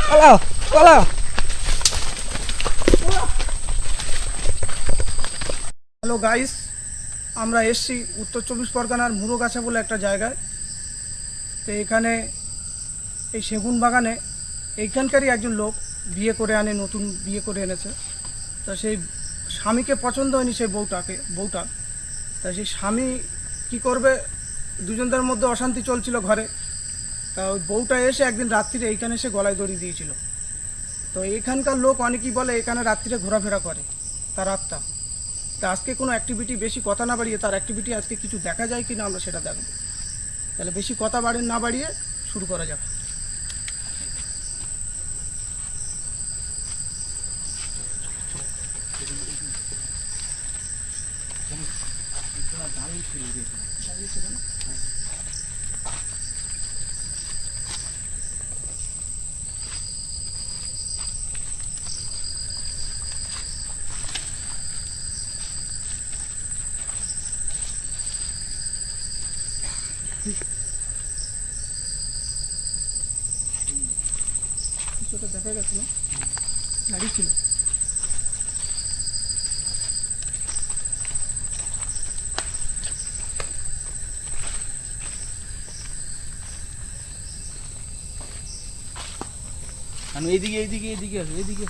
পালাও পালাও। Hello guys, আমরা এসছি উত্তর চব্বিশ পরগনার মুরগাছা বলে একটা জায়গায়। তো এখানে এই সেগুন বাগানে এইখানকারই একজন লোক বিয়ে করে আনে, নতুন বিয়ে করে এনেছে। তা সেই স্বামীকে পছন্দ হয়নি সেই বউটা। তা সেই স্বামী কি করবে, দুজনদের মধ্যে অশান্তি চলছিল ঘরে। তা ওই বউটা এসে একদিন রাত্রিরে এইখানে এসে গলায় দড়ি দিয়েছিল। তো এখানকার লোক অনেকেই বলে এখানে রাত্রিরে ঘোরাফেরা করে তার আত্মা। তা আজকে কোনো অ্যাক্টিভিটি, বেশি কথা না বাড়িয়ে তার অ্যাক্টিভিটি আজকে কিছু দেখা যায় কি না আমরা সেটা দেখব। তাহলে বেশি কথা না বাড়িয়ে শুরু করা যাবে। কিছুটা দেখা গেছিল, গাড়ি ছিল। এইদিকে এইদিকে এইদিকে আসো, এইদিকে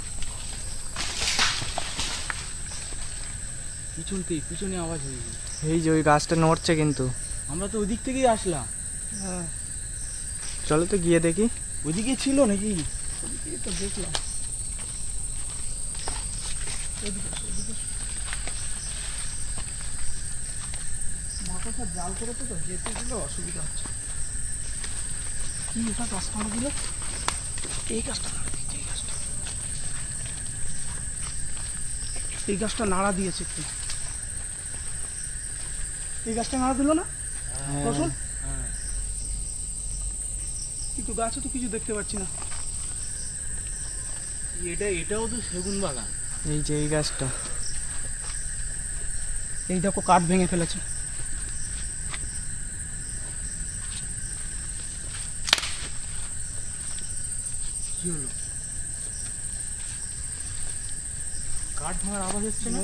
পিছনে আওয়াজ হয়েছে। এই যে ওই গাছটা নড়ছে কিন্তু। আমরা তো ওই দিক থেকেই আসলাম। হ্যাঁ, চলো তো গিয়ে দেখি। ওইদিকে ছিল নাকি? ওদিকেই তো দেখলাম। এদিকে আসো, এদিকে আসো। মাথাটা জাল করেছে তো, যেতে দিলে অসুবিধা হচ্ছে। কি এটা গাছটা আমার দিল? এই গাছটা নাড়া দিয়েছে, এই গাছটা নাড়া দিয়েছে একটু। এই গাছটা নাড়া দিল না রসুন? কিন্তু গাছে তো কিছু দেখতে পাচ্ছি না। এটাও তো সেগুন বাগান। এই যে এই গাছটা। এই দেখো কাঠ ভেঙে ফেলেছে। কি হলো? কাঠ ভাঙার আওয়াজ হচ্ছে না?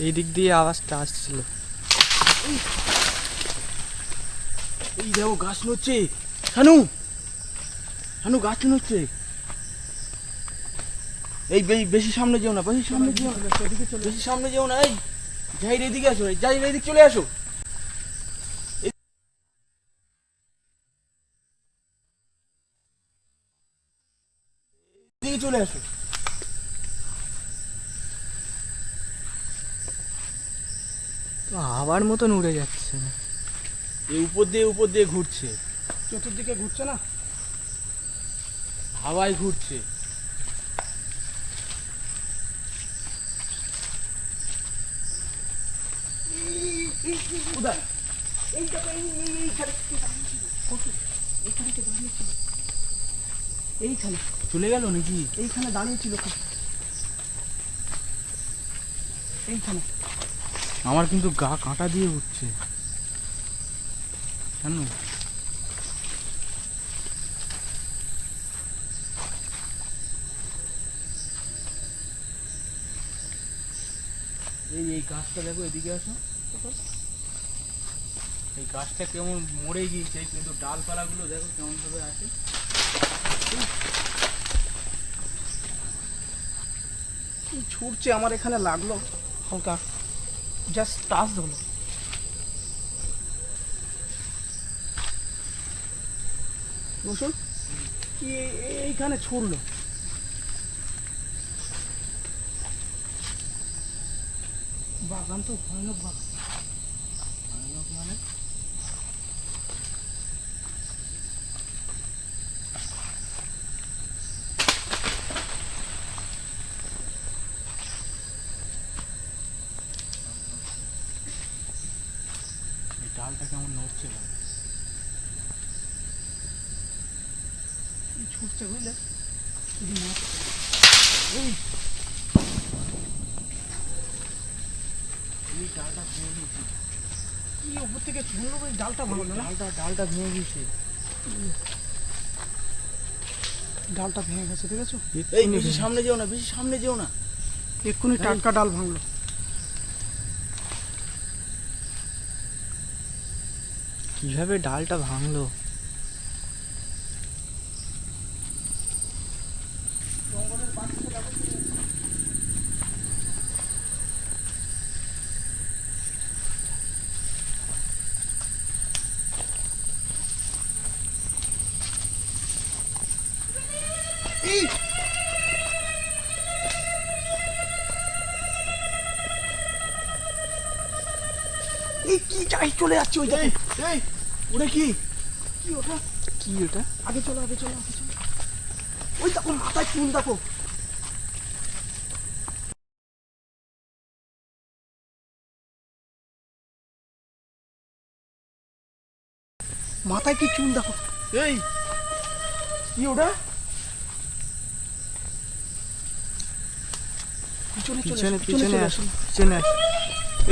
এই দিক দিয়ে আওয়াজটা আসছিল। এই দেখো গাছ নড়ছে। শানু শানু গাছ নড়ছে। এই বেশি সামনে যেও না, বেশি সামনে যেও না, বেশি সামনে যেও না। এই জাহির এদিকে আসো, জাহির এদিকে চলে আসো। এদিকে চলে আসো। তো আবার মতন উড়ে যাচ্ছে। এই উপর দিয়ে ঘুরছে, চতুর্দিকে ঘুরছে না? হাওয়ায় ঘুরছে। কোথায়? এইখানে চলে গেল নাকি? এইখানে দাঁড়িয়েছিল। এইখানে আমার কিন্তু গা কাঁটা দিয়ে উঠছে। শানু এই গাছটা দেখো, এদিকে আসো। এই গাছটা কেমন মরে গিয়েছে, কিন্তু ডালপালাগুলো দেখো কেমন ভাবে আছে। কি ছুটছে, আমার এখানে লাগলো হালকা, জাস্ট টাচ হলো। বসুন, কি এইখানে ছুড়লো? বাগান তো ভয়ানক বাগান। ভয়ানক মানে? এই ডালটা কেমন নড়ছে না? ছুটছে বুঝলে? এই ডালটা ভেঙে গেছে। কি উপর থেকে ছুড়লো, ওই ডালটা ভাঙলো না? ডালটা ভেঙে গেছে। ডালটা ভেঙে গেছে, দেখেছো? এই বেশি সামনে যেও না, বেশি সামনে যেও না। এক্ষুনি টাটকা ডাল ভাঙলো। কিভাবে ডালটা ভাঙলো? এই কি যাই চলে যাচ্ছে ওই এই এই ওটা কি? কি ওটা? কি ওটা? আগে চলো, আগে চলো, আগে চলো। ওই দেখো মাথায় চুল, দেখো। মাথায় কি চুল দেখো। এই কি ওটা? পিছনে চলে পিছনে এসো, পিছনে চলে আসো, এসো। পিছনে আসো।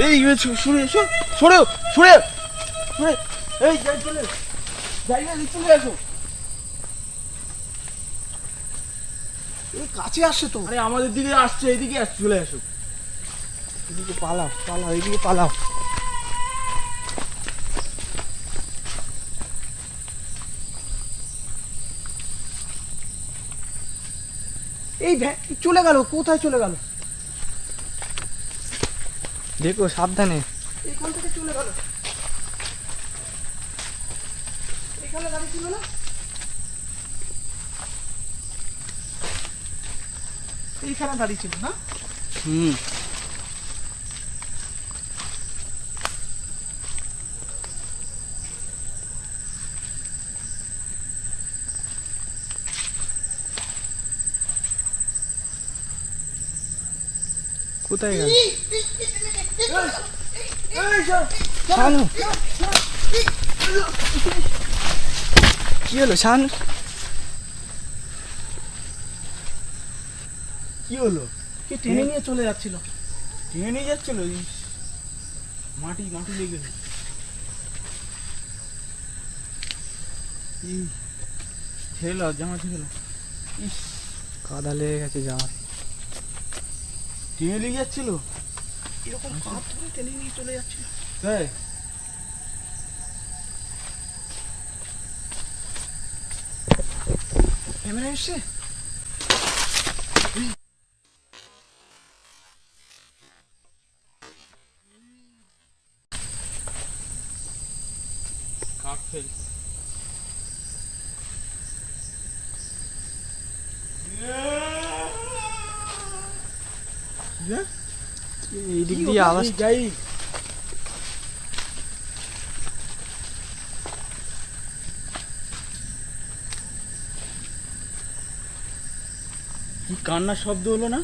এই সরে এসো, সরে সরে সরে। এই যাই চলে, যাই না, চলে আসো। এই কাছে আসছে তো। আরে আমাদের দিকে আসছে, এইদিকে আসছে, চলে আসো। এদিকে পালাও, পালাও, এদিকে পালাও। এই চলে গেল, কোথায় চলে গেল? দেখো সাবধানে। এইখান থেকে চলে গেল। এখানে গাড়ি ছিল না? এইখানে দাঁড়িয়ে ছিল না? হুম। কোথায় গেল? এই চল। শানু, কি হলো শানু? কি হলো? কে টেনে নিয়ে চলে যাচ্ছিল? টেনে নিয়ে যাচ্ছিল? ইস, মাটি মাটি লেগে গেল। ছেড়ে জামা ছেড়ে। ইস, কাদা লেগে গেছে জামা। টেনে নিয়ে যাচ্ছিল। এরকম কাঁধ ধরে টেনে নিয়ে চলে যাচ্ছিল। তাই ক্যামেরা এসছে? কাঠ ফেল। এই দিক দিয়ে আওয়াজ। যাই। কি কান্নার শব্দ হলো না?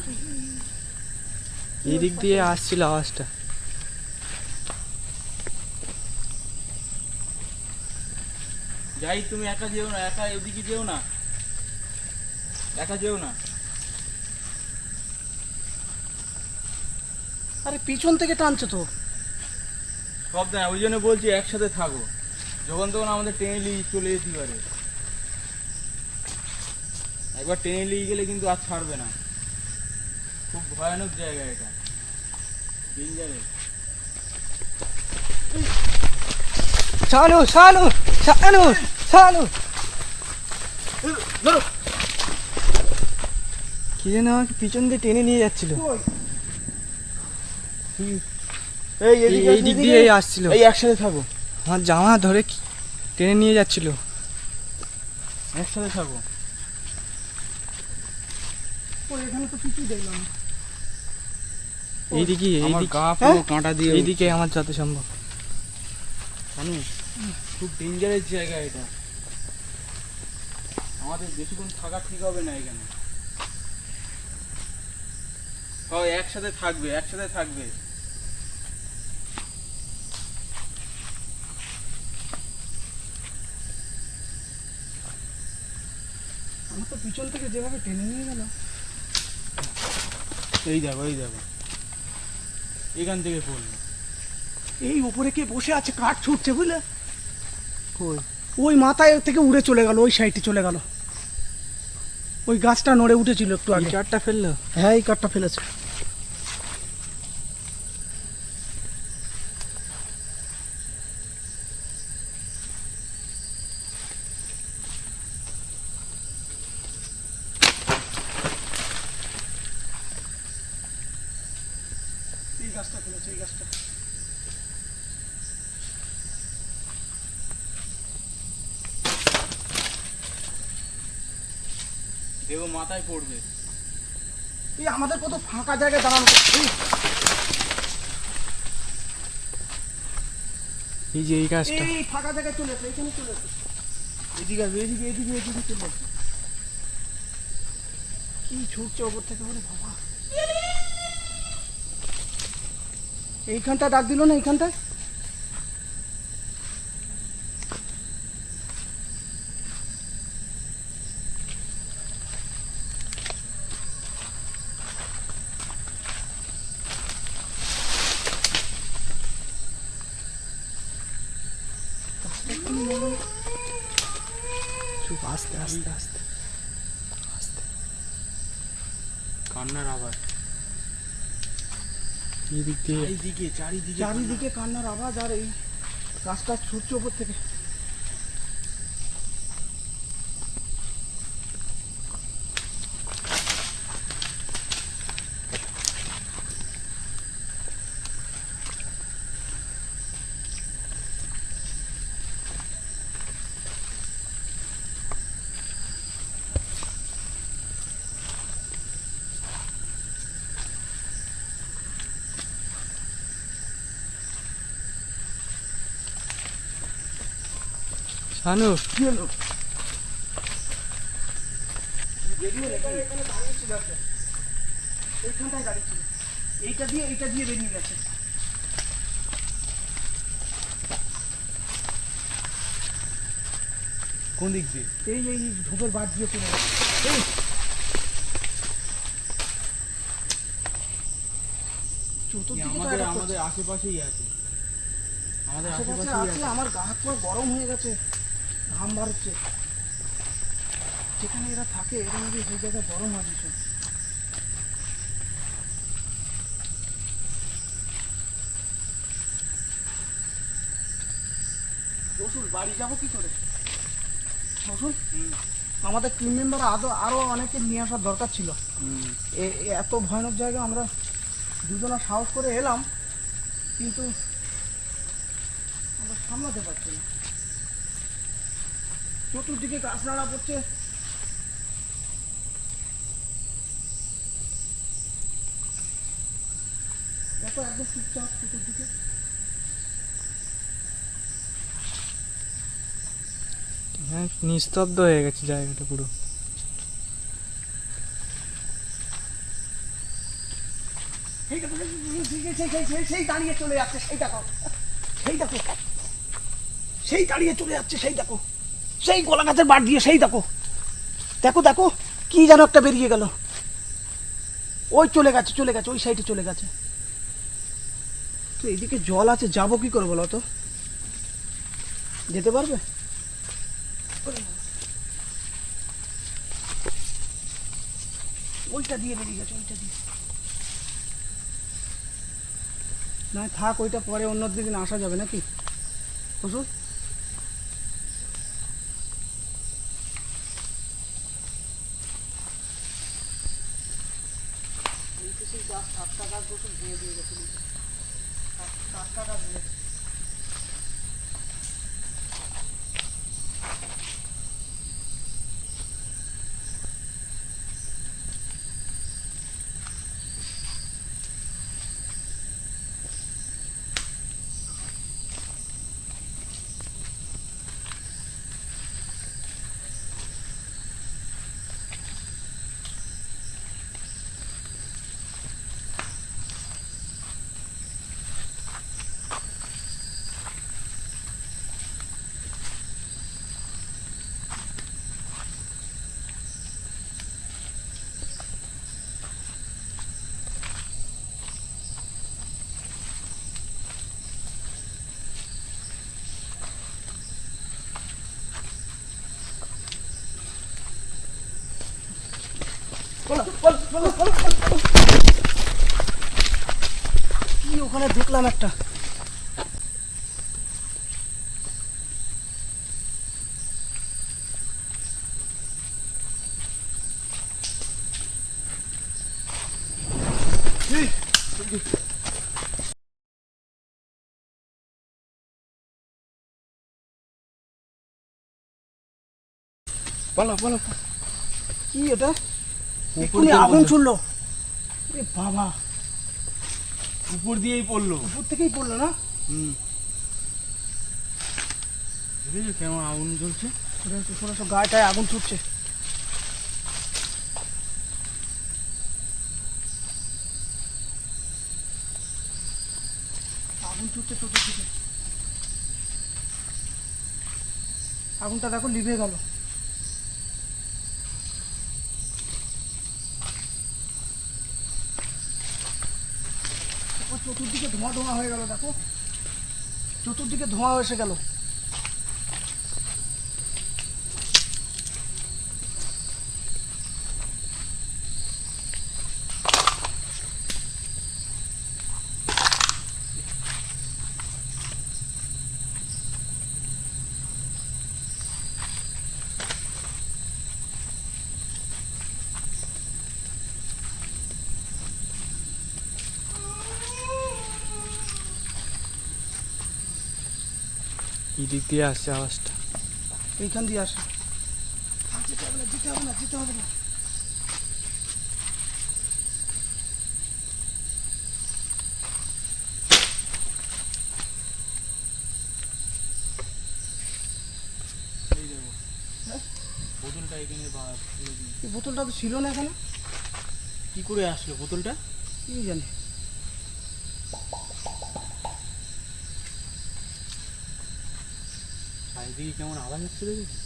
এই দিক দিয়ে আসছিল আওয়াজটা। যাই, তুমি একা যেও না, একা ওদিকে যেও না, একা যেও না। আরে পিছন থেকে টানছে তো। সব না, ওই জন্য বলছি একসাথে থাকো। যখন তখন আমাদের টেনে নিয়ে চলে যেতে পারে। একবার টেনে নিয়ে গেলে কিন্তু আর ছাড়বে না। খুব ভয়ানক জায়গা এটা, ডেঞ্জারেস। শানু, শানু, শানু, শানু। ধরো। কি যেন আমাকে পিছন দিয়ে টেনে নিয়ে যাচ্ছিল। এই এই দিক দিয়েই আসছিল। এই একসাথে থাকো, আমার জামা ধরে টেনে নিয়ে যাচ্ছিল। একসাথে থাকো। ওই এখানে তো কিছুই দেখলাম না। এইদিকে, আমার এইদিকে, গা পুরো কাঁটা দিয়ে এইদিকে আমার যত সম্ভব। জানো, খুব ডেঞ্জারাস জায়গা এটা। আমাদের বেশিক্ষণ থাকা ঠিক হবে না এখানে। সবাই একসাথে থাকবে, একসাথে থাকবে। আমার তো পিছন থেকে যেভাবে টেনে নিয়ে গেল। এই দেখো, এই দেখো, এখান থেকে পড়লো। এই উপরে কে বসে আছে, কাঠ ছুটছে বুঝলে? কই? ওই মাথায় থেকে উড়ে চলে গেল, ওই সাইডে চলে গেল। ওই গাছটা নড়ে উঠেছিল একটু এই আগে। চারটা ফেললো। হ্যাঁ এই কাঠটা ফেলেছে। এই গাছটা ফেলেছে, এই গাছটা। দেখো মাথায় পড়বে। এই আমাদের কত ফাঁকা জায়গায় দাঁড়ানো। এই যে এই গাছটা। এই ফাঁকা জায়গায় চলে আসে, এখানে চলে আসে। এদিকে আসবে, এদিকে এদিকে এদিকে চলে আসবে। কি ছুটছে ওপর থেকে, ওরে বাবা। এইখানটা ডাক দিল না, এইখানটায়। চুপ, আস্তে আস্তে আস্তে আস্তে। কান্নার আওয়াজ এদিক দিয়ে চারিদিকে চারিদিকে চারিদিকে কান্নার আওয়াজ, আর এই গাছটা ছুটছে ওপর থেকে। শানু, কি হলো? বেরিয়ে এখানে এখানে দাঁড়িয়েছিল একটা। এইখানটায় দাঁড়িয়েছিল। এইটা দিয়ে বেরিয়ে গেছে। কোন দিক দিয়ে? এই এই ঝোপের বাদ দিয়ে চলে গেছে। এই চতুর্দিকে তো আমাদের এটা আমাদের আশেপাশেই আছে, আমাদের আশেপাশে আশেপাশেই আছে। আছে। আমার গা হাত পা গরম হয়ে গেছে, ঘাম বার হচ্ছে। যেখানে এরা থাকে এর মধ্যে সেই জায়গায় গরম হয় ভীষণ। রসুল বাড়ি যাবো কি করে? রসুল আমাদের টিম মেম্বার আরো অনেকে নিয়ে আসার দরকার ছিল। এত ভয়ানক জায়গা আমরা দুজনা সাহস করে এলাম, কিন্তু আমরা সামলাতে পারছি না। চতুর্দিকে গাছ নাড়া পড়ছে। দেখো একদম চুপচাপ চতুর্দিকে। হ্যাঁ, নিস্তব্ধ হয়ে গেছে জায়গাটা পুরো। সেই দেখো, সেই দাঁড়িয়ে চলে যাচ্ছে, সেই দেখো, সেই দেখো, সেই দাঁড়িয়ে চলে যাচ্ছে, সেই দেখো, সেই গোলা গাছের বাড় দিয়ে, সেই দেখো, দেখো দেখো কি যেন একটা বেরিয়ে গেল। ওই চলে গেছে, ওই সাইডে চলে গেছে। তো এইদিকে জল আছে, যাবো কি করে বলো তো? যেতে পারবে? ওইটা দিয়ে বেরিয়ে গেছে, ওইটা দিয়ে। না থাক, ওইটা পরে অন্য দিন আসা যাবে নাকি ওষুধ? গাছ 7টা গাছ বছর দিয়ে দিয়ে গেছিল, 7টা গাছ দিয়ে। কি ওখানে দেখলাম একটা, পালা পালা। কি এটা? উপর এক্ষুনি দিয়ে আগুন পড়লো। ছুড়লো। এ বাবা, উপর দিয়েই পড়লো। উপর থেকেই পড়লো না? দেখেছো কেমন আগুন জ্বলছে? শোনো, গায়েটায় আগুন ছুটছে। আগুন ছুটছে চতুর্দিকে। আগুনটা দেখো লিভে গেল। চতুর্দিকে ধোঁয়া ধোঁয়া হয়ে গেল, দেখো চতুর্দিকে ধোঁয়া এসে গেল। কি দিক দিয়ে আসছে আওয়াজটা? এইখান দিয়ে আসে। যেতে হবে না, যেতে হবে না, যেতে হবে না। এই দেখো, হ্যাঁ? বোতলটা এখানে ফেলে দিই। এই বোতলটা তো ছিল না এখানে, কি করে আসলো বোতলটা? কি জানি। চারিদিকে কেমন আওয়াজ হচ্ছে দেখেছি।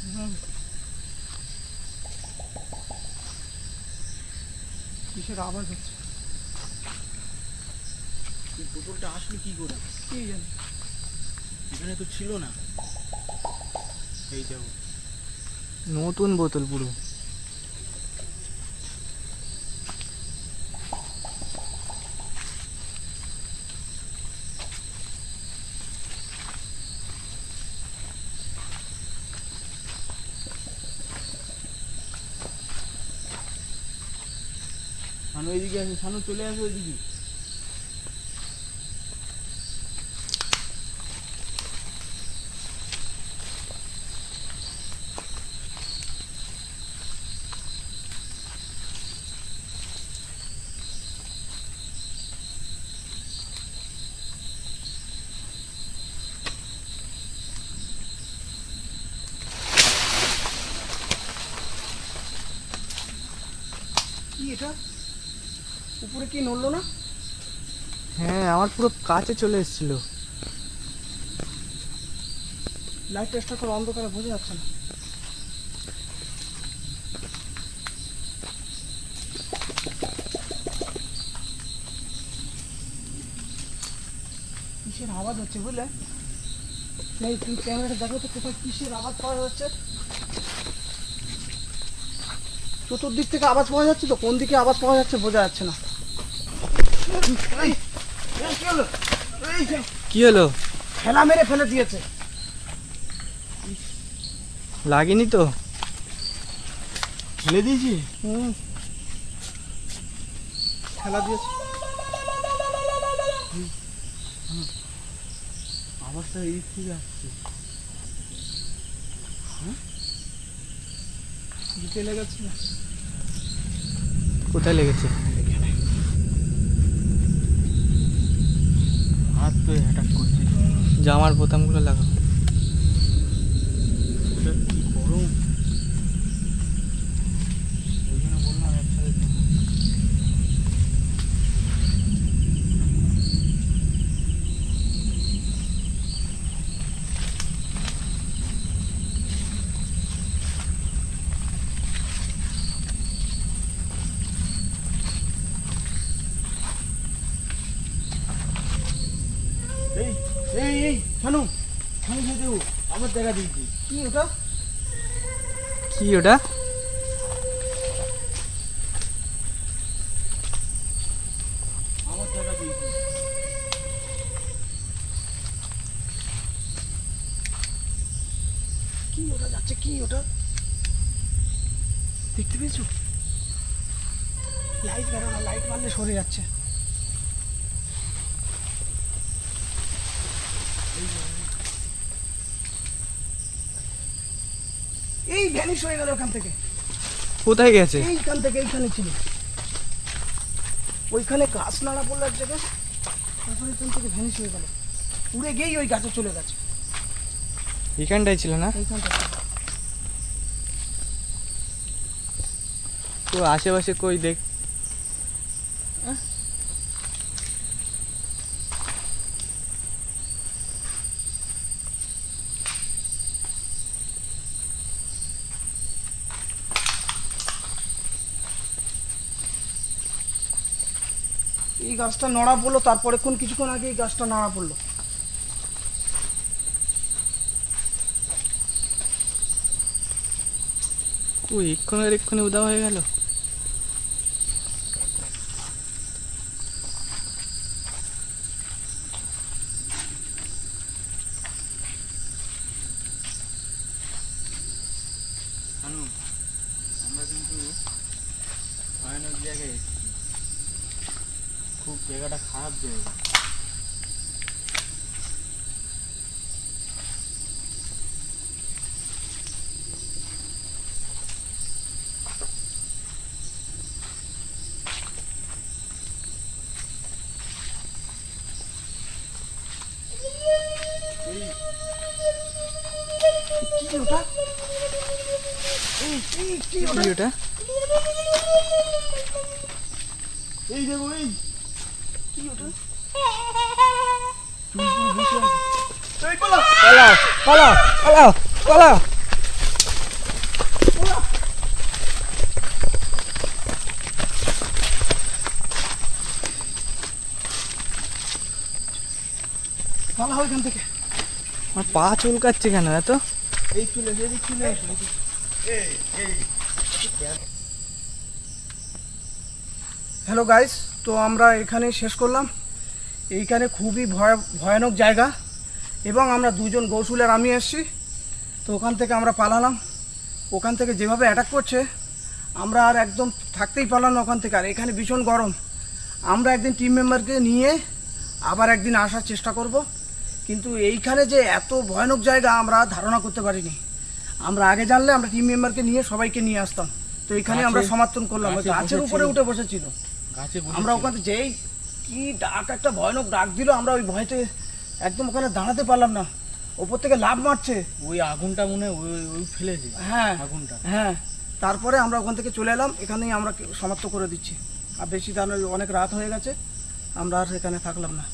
কিসের আওয়াজ হচ্ছে? এই বোতলটা আসলো কি করে? কি জানি। এখানে তো ছিল না। এই দেখো, নতুন বোতল পুরো। শানু এইদিকে আসে, শানু চলে আসো ওইদিকে। কি এটা? উপরে কি নড়লো না? হ্যাঁ, আমার পুরো কাছে চলে এসেছিল। লাইট টেস্টটা করে অন্ধকারে বোঝা যাচ্ছে না। কিসের আওয়াজ হচ্ছে বুঝলে? এই তুমি ক্যামেরাটা দেখো তো, কোথায় কিসের আওয়াজ পাওয়া যাচ্ছে? চতুর্দিক থেকে আওয়াজ পাওয়া যাচ্ছে, তো কোন দিকে আওয়াজ পাওয়া যাচ্ছে বোঝা যাচ্ছে না। কি হলো? ঠেলা মেরে ফেলে দিয়েছে। লাগেনি তো? ফেলে দিয়েছি। ঠেলা দিয়েছে। আওয়াজটা এই দিক থেকে আসছে। দিতে লেগেছে না? কোথায় লেগেছে? হাত তো অ্যাটাক করছে। জামার বোতামগুলো লাগাও। ওটা কি গরম, ওই জন্য বললাম একসাথে তো। এই এই এই শানু, শানু যেতে আবার দেখা দিয়েছি। কি ওটা? কি ওটা? কি ওটা? দেখতে পেয়েছো? লাইট বেরো না, লাইট মারলে সরে যাচ্ছে। এই ভ্যানিশ হয়ে গেল ওখান থেকে। কোথায় গেছে? এইখান থেকে এইখানে ছিল, ওইখানে গাছ নাড়া পড়লো এক জায়গায়, তারপরে এখান থেকে ভ্যানিশ হয়ে গেল, উড়ে গিয়েই ওই গাছে চলে গেছে। এখানটাই ছিল না? এইখানটা তো আশেপাশে কই দেখ। এই গাছটা নড়া পড়লো, তারপরে কিছুক্ষণ আগে এই গাছটা নাড়া পড়লো। ওই এক্ষুনি উদা হয়ে গেল। আমরা কিন্তু ভয়ানক জায়গায় এসেছি, খুব জায়গাটা খারাপ জায়গা। কি ওটা? কি ওটা? কি ওটা? এই দেখো, এই কি ওটা? চুলপুরি বসে আছে। এই পালা। পালাও পালাও পালাও পালাও। পালা হয় এখান থেকে। আমার পা চুলকাচ্ছে কেন এত? এই চলে এসে, এদিক চলে আসো। হ্যালো গাইস, তো আমরা এখানেই শেষ করলাম। এইখানে খুবই ভয়ানক জায়গা, এবং আমরা দুজন গৌসুলের আমি এসেছি, তো ওখান থেকে আমরা পালালাম। ওখান থেকে যেভাবে অ্যাটাক করছে, আমরা আর একদম থাকতেই পারলাম না ওখান থেকে। আর এখানে ভীষণ গরম। আমরা একদিন টিম মেম্বারকে নিয়ে আবার একদিন আসার চেষ্টা করব, কিন্তু এইখানে যে এত ভয়ানক জায়গা আমরা ধারণা করতে পারিনি। আমরা আগে জানলে আমরা টিম মেম্বারকে নিয়ে সবাইকে নিয়ে আসতাম। তো এইখানে আমরা সমর্থন করলাম। ওই গাছের উপরে উঠে বসেছিল, গাছে আমরা ওখানে যেই কি ডাক, একটা ভয়ানক ডাক দিল, আমরা ওই ভয়তে একদম ওখানে দাঁড়াতে পারলাম না। ওপর থেকে লাফ মারছে। ওই আগুনটা মনে হয় ওই ওই ফেলেছে হ্যাঁ আগুনটা। হ্যাঁ, তারপরে আমরা ওখান থেকে চলে এলাম। এখানেই আমরা সমাপ্ত করে দিচ্ছি। আর বেশি দান, অনেক রাত হয়ে গেছে, আমরা আর এখানে থাকলাম না।